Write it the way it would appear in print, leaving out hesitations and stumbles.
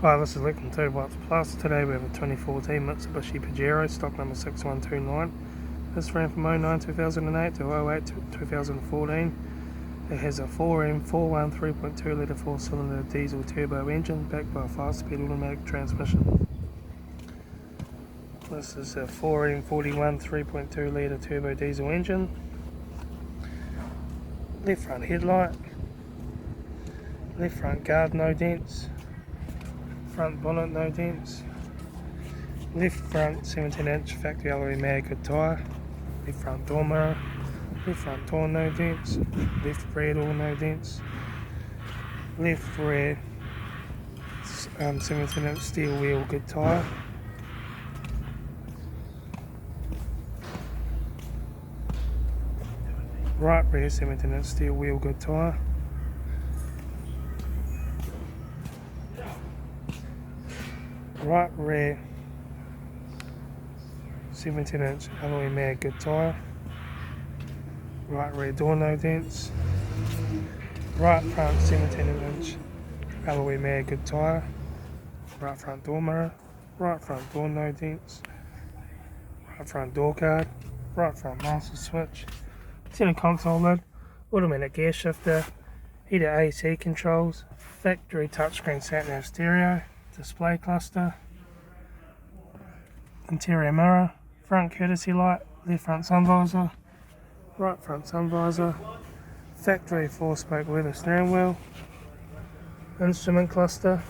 Hi, this is Litre from 2 Watts Plus. Today we have a 2014 Mitsubishi Pajero, stock number 6129. This ran from 09-2008 to 08-2014. It has a 4M41 3.2 litre 4-cylinder diesel turbo engine backed by a 5-speed automatic transmission. This is a 4M41 3.2 litre turbo diesel engine. Left front headlight. Left front guard, no dents. Front bonnet, no dents. Left front 17-inch factory alloy mag good tyre. Left front door mirror. Left front door, no dents. Left rear door, no dents. Left rear 17-inch steel wheel good tyre. Right rear 17-inch steel wheel good tyre. Right rear 17-inch alloy mag good tyre. Right rear door, no dents. Right front 17-inch alloy mag good tyre. Right front door mirror. Right front door, no dents. Right front door guard. Right front master switch. Center console lid. Automatic gear shifter. Heated AC controls. Factory touchscreen sat-nav stereo. Display cluster. Interior mirror. Front courtesy light. Left front sun visor. Right front sun visor. Factory 4-spoke leather steering wheel. Instrument cluster.